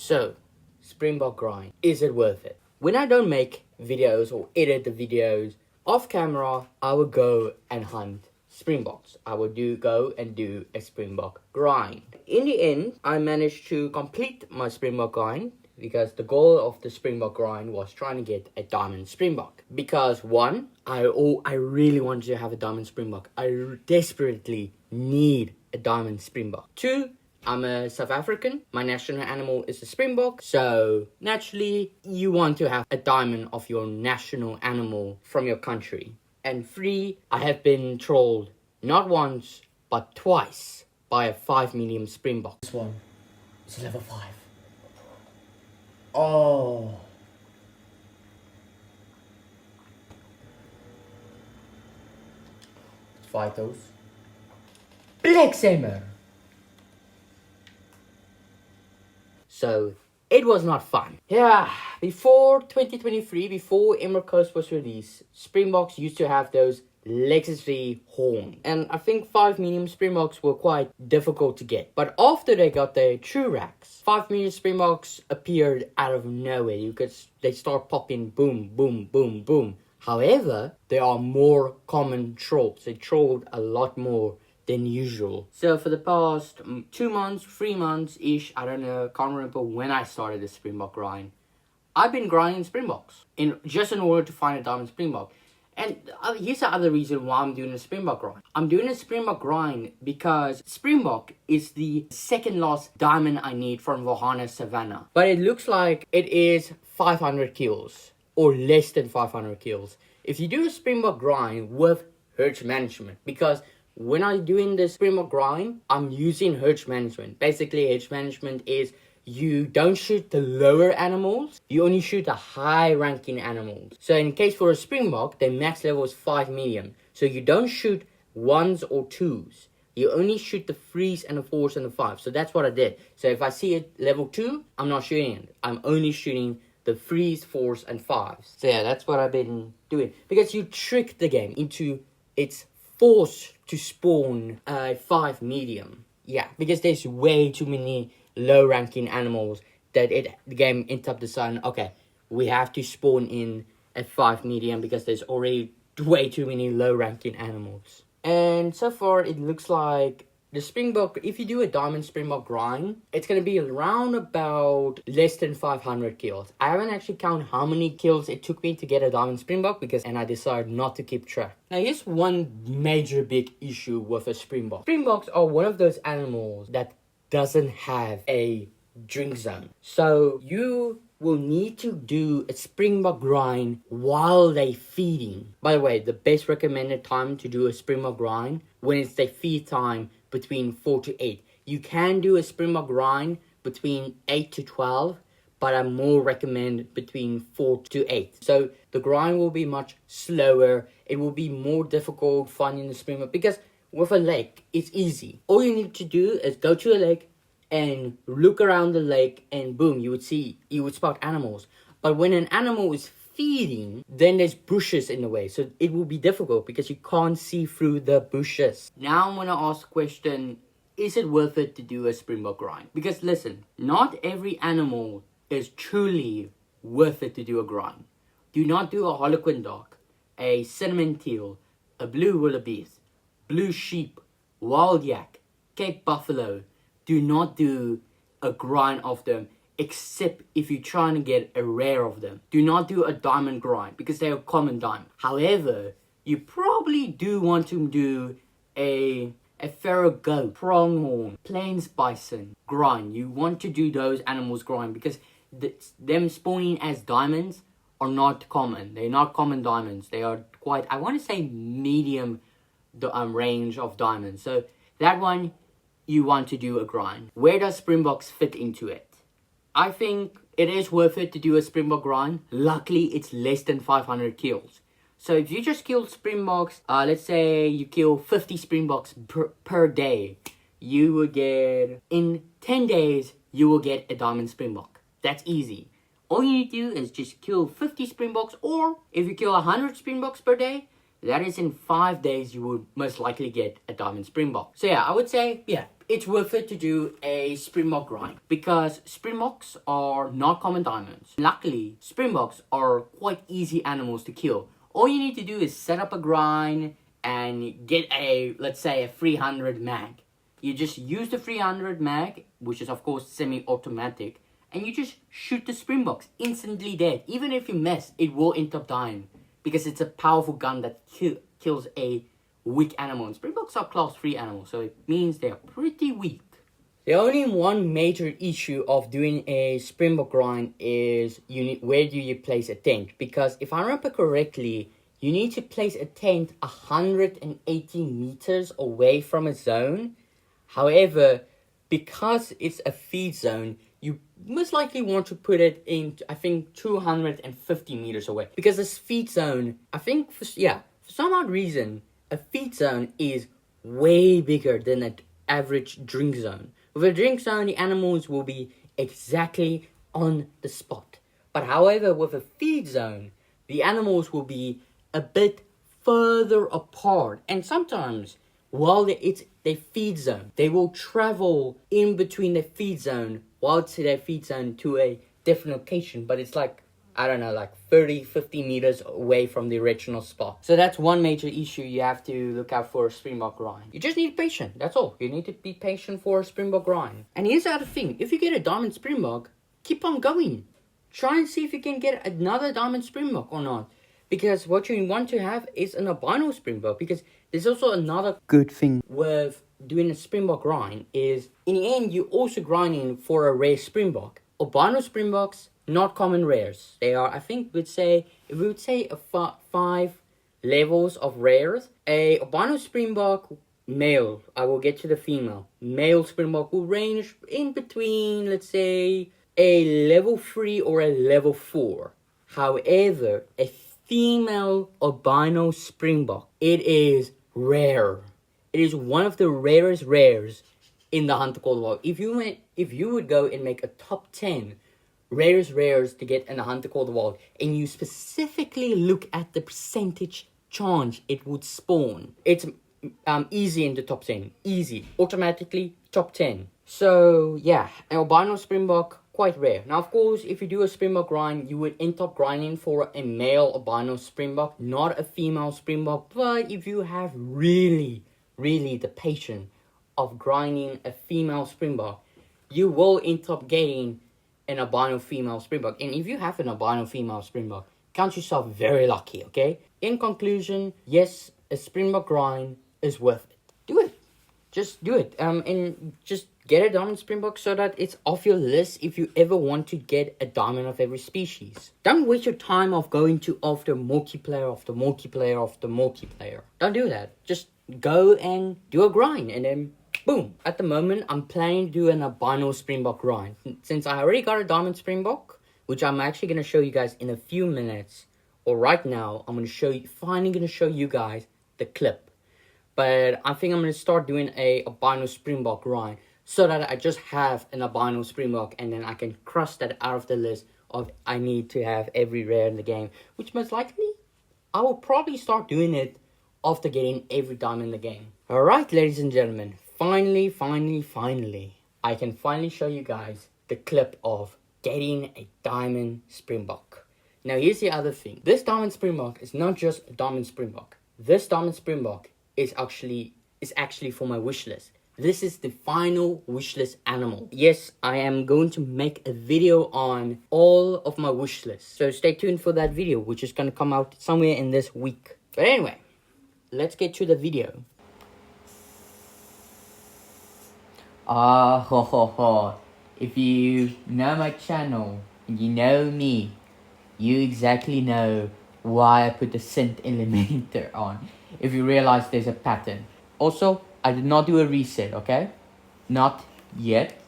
So, Springbok grind, is it worth it? When I don't make videos or edit the videos off camera, I would go and hunt Springboks. I would go and do a Springbok grind. In the end, I managed to complete my Springbok grind because the goal of the Springbok grind was trying to get a diamond Springbok. Because one, I really wanted to have a diamond Springbok. I desperately need a diamond Springbok. Two, I'm a South African. My national animal is a Springbok. So naturally, you want to have a diamond of your national animal from your country. And three, I have been trolled not once, but twice by a 5 medium Springbok. This one is level 5. Oh. Let's fight those. Black Simmer. So, it was not fun. Yeah, before 2023, before Emerald Coast was released, Springboks used to have those legacy horns. And I think 5 medium Springboks were quite difficult to get. But after they got their true racks, 5 medium Springboks appeared out of nowhere. They start popping boom, boom, boom, boom. However, there are more common trolls. They trolled a lot more than usual. So for the past 2 months, 3 months-ish, I don't know, can't remember when I started the Springbok grind, I've been grinding Springboks just in order to find a diamond Springbok. And here's the other reason why I'm doing a Springbok grind. I'm doing a Springbok grind because Springbok is the second last diamond I need from Wahana Savannah. But it looks like it is 500 kills or less than 500 kills if you do a Springbok grind with herd management. Because when I'm doing the Springbok grind, I'm using herd management. Basically, herd management is you don't shoot the lower animals, you only shoot the high-ranking animals. So in case for a Springbok, their max level is 5 medium. So you don't shoot 1s or 2s. You only shoot the 3s and the 4s and the 5s. So that's what I did. So if I see it level 2, I'm not shooting it. I'm only shooting the 3s, 4s, and 5s. So yeah, that's what I've been doing. Because you trick the game into its force to spawn 5 medium. Yeah, because there's way too many low-ranking animals that the game ends up deciding, okay, we have to spawn in a 5 medium because there's already way too many low-ranking animals. And so far, it looks like the Springbok, if you do a diamond Springbok grind, it's going to be around about less than 500 kills. I haven't actually counted how many kills it took me to get a diamond Springbok and I decided not to keep track. Now here's one major big issue with a Springbok. Springboks are one of those animals that doesn't have a drink zone. So you will need to do a Springbok grind while they feeding. By the way, the best recommended time to do a Springbok grind when it's their feed time between 4 to 8. You can do a Springbok grind between 8 to 12, but I more recommend between 4 to 8. So the grind will be much slower. It will be more difficult finding the Springbok because with a lake, it's easy. All you need to do is go to a lake and look around the lake and boom, you would spot animals. But when an animal is feeding, then there's bushes in the way. So it will be difficult because you can't see through the bushes. Now I'm going to ask the question, is it worth it to do a Springbok grind? Because listen, not every animal is truly worth it to do a grind. Do not do a Harlequin dog, a cinnamon teal, a blue wildebeest, blue sheep, wild yak, Cape buffalo. Do not do a grind of them except if you're trying to get a rare of them. Do not do a diamond grind because they are common diamond. However, you probably do want to do a pharaoh goat, pronghorn, plains bison grind. You want to do those animals grind because them spawning as diamonds are not common. They're not common diamonds. They are quite, I want to say, medium range of diamonds. So that one, you want to do a grind. Where does Springboks fit into it? I think it is worth it to do a Springbok grind. Luckily, it's less than 500 kills. So if you just kill Springboks, let's say you kill 50 Springboks per day, you will get, in 10 days, you will get a diamond Springbok. That's easy. All you need to do is just kill 50 Springboks, or if you kill 100 Springboks per day, that is in 5 days you will most likely get a diamond Springbok. So yeah, I would say, yeah, it's worth it to do a Springbok grind because Springboks are not common diamonds. Luckily, Springboks are quite easy animals to kill. All you need to do is set up a grind and get a, let's say, a 300 mag. You just use the 300 mag, which is of course semi-automatic, and you just shoot the Springboks, instantly dead. Even if you miss, it will end up dying because it's a powerful gun that kills a weak animal. And Springboks are class 3 animals, so it means they're pretty weak. The only one major issue of doing a Springbok grind is where do you place a tent? Because if I remember correctly, you need to place a tent 180 meters away from a zone. However, because it's a feed zone, you most likely want to put it in, I think, 250 meters away. Because this feed zone, I think, for some odd reason, a feed zone is way bigger than an average drink zone. With a drink zone, the animals will be exactly on the spot. But however, with a feed zone, the animals will be a bit further apart. And sometimes, while it's their feed zone, they will travel in between the feed zone while it's their feed zone to a different location. But it's like, I don't know, like 30, 50 meters away from the original spot. So that's one major issue you have to look out for a Springbok grind. You just need patience, that's all. You need to be patient for a Springbok grind. And here's the other thing, if you get a diamond Springbok, keep on going. Try and see if you can get another diamond Springbok or not. Because what you want to have is an albino Springbok. Because there's also another good thing with doing a Springbok grind is, in the end, you're also grinding for a rare Springbok. Albino Springboks, not common rares. They are, I think, if we would say a 5 levels of rares. A albino Springbok male, I will get to the female. Male Springbok will range in between, let's say, a level 3 or a level 4. However, a female albino Springbok, it is rare. It is one of the rarest rares in the Hunter Call Wild. If you would go and make a top 10 rarest rares to get in the Hunter Call Wild, and you specifically look at the percentage chance it would spawn, it's easy in the top 10. Easy. Automatically top 10. So yeah, an albino Springbok, quite rare. Now of course, if you do a Springbok grind, you would end up grinding for a male albino Springbok, not a female Springbok. But if you have really the patience of grinding a female Springbok, you will end up getting an albino female Springbok. And if you have an albino female Springbok, count yourself very lucky, okay? In conclusion, yes, a Springbok grind is worth it. Do it. Just do it. And just get a diamond Springbok so that it's off your list if you ever want to get a diamond of every species. Don't waste your time of going to after multiplayer, after multiplayer, after multiplayer. Don't do that. Just go and do a grind and then boom. At the moment, I'm planning to do an albino Springbok grind. Since I already got a diamond Springbok, which I'm actually going to show you guys in a few minutes, or right now, I'm going to finally going to show you guys the clip. But I think I'm going to start doing a albino Springbok grind so that I just have an albino Springbok, and then I can cross that out of the list of I need to have every rare in the game, which most likely I will probably start doing it after getting every diamond in the game. Alright, ladies and gentlemen, finally, I can finally show you guys the clip of getting a diamond Springbok. Now here's the other thing. This diamond Springbok is not just a diamond Springbok. This diamond Springbok is actually for my wish list. This is the final wish list animal. Yes, I am going to make a video on all of my wish lists. So stay tuned for that video, which is going to come out somewhere in this week. But anyway, let's get to the video. If you know my channel, and you know me, you exactly know why I put the scent eliminator on. If you realize there's a pattern. Also, I did not do a reset, okay? Not yet.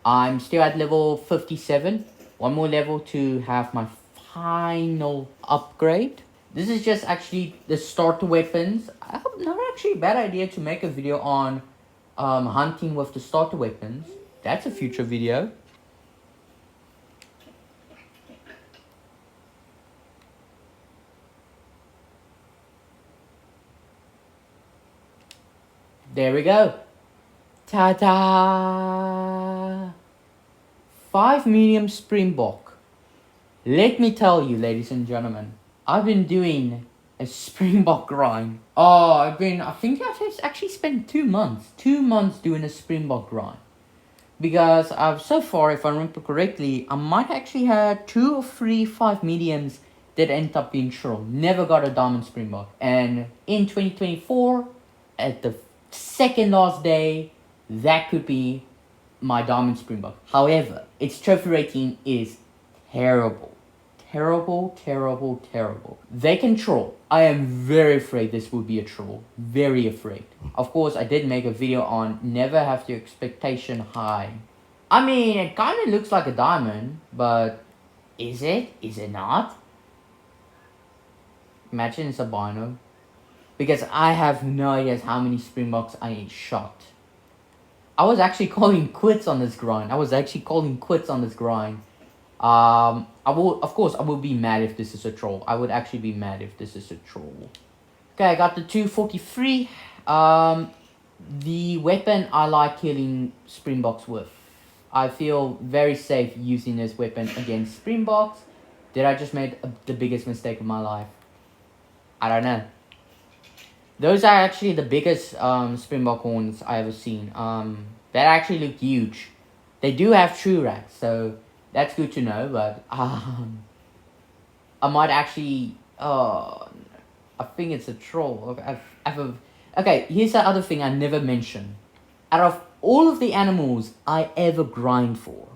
I'm still at level 57. One more level to have my final upgrade. This is just actually the starter weapons. I hope not actually a bad idea to make a video on hunting with the starter weapons. That's a future video. There we go. Ta-da! 5 medium Springbok. Let me tell you, ladies and gentlemen, I've been doing a Springbok grind. I think I've actually spent 2 months. 2 months doing a Springbok grind. Because so far, if I remember correctly, I might actually have 2 or 3 5 mediums that end up being troll. Never got a diamond Springbok. And in 2024, at the second last day, that could be my diamond Springbok. However, its trophy rating is terrible. Terrible, terrible, terrible. They can troll. I am very afraid this will be a troll. Very afraid. Of course, I did make a video on never have your expectation high. I mean, it kind of looks like a diamond, but is it? Is it not? Imagine it's a bino. Because I have no idea how many Springboks I shot. I was actually calling quits on this grind. I will be mad if this is a troll. I would actually be mad if this is a troll. Okay, I got the 243. The weapon I like killing Springboks with. I feel very safe using this weapon against Springboks. Did I just make the biggest mistake of my life? I don't know. Those are actually the biggest Springbok horns I ever seen. That actually look huge. They do have true racks, so that's good to know, but I might actually I think it's a troll. Okay, here's the other thing I never mentioned. Out of all of the animals I ever grind for,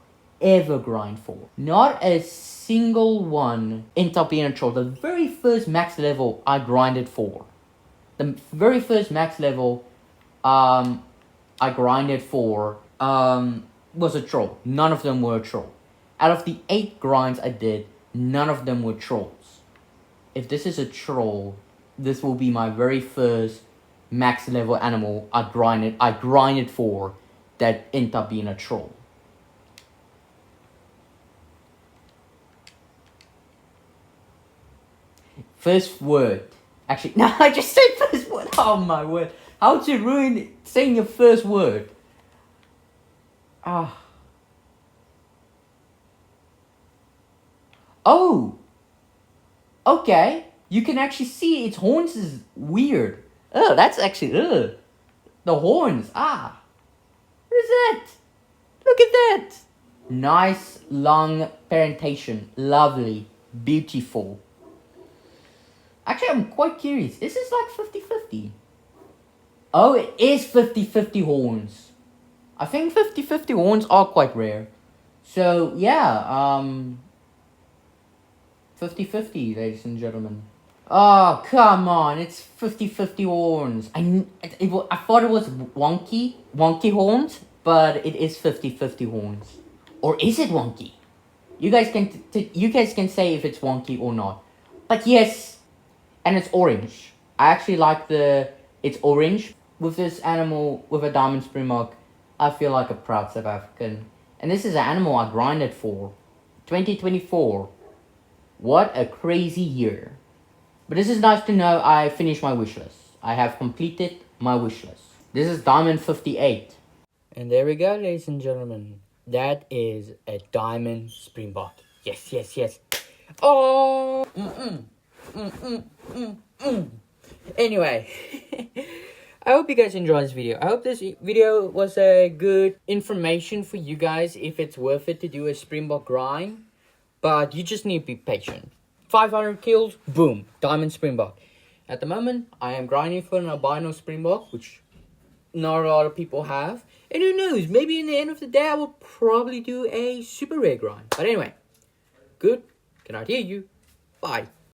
not a single one ended up being a troll. The very first max level I grinded for, was a troll. None of them were a troll. Out of the 8 grinds I did, none of them were trolls. If this is a troll, this will be my very first max level animal I grinded for that ended up being a troll. First word. Actually, no, I just said first word. Oh my word. How'd you ruin saying your first word? Oh! Okay. You can actually see its horns is weird. Oh, that's actually, the horns. What is that? Look at that. Nice, long parentation. Lovely. Beautiful. Actually, I'm quite curious. Is this like 50-50? Oh, it is 50-50 horns. I think 50-50 horns are quite rare. So, yeah, 50-50, ladies and gentlemen. Oh, come on, it's 50-50 horns. I thought it was wonky horns, but it is 50-50 horns. Or is it wonky? You guys can say if it's wonky or not. But yes, and it's orange. I actually like it's orange. With this animal, with a diamond Springbok, I feel like a proud South African. And this is an animal I grinded for. 2024. What a crazy year. But this is nice to know I finished my wish list. I have completed my wish list. This is Diamond 58. And there we go, ladies and gentlemen. That is a Diamond Springbok. Yes, yes, yes. Oh! Anyway. I hope you guys enjoyed this video. I hope this video was a good information for you guys if it's worth it to do a Springbok grind. But you just need to be patient. 500 kills, boom, Diamond Springbok. At the moment, I am grinding for an albino Springbok, which not a lot of people have. And who knows, maybe in the end of the day, I will probably do a super rare grind. But anyway, good, cannot hear you, bye.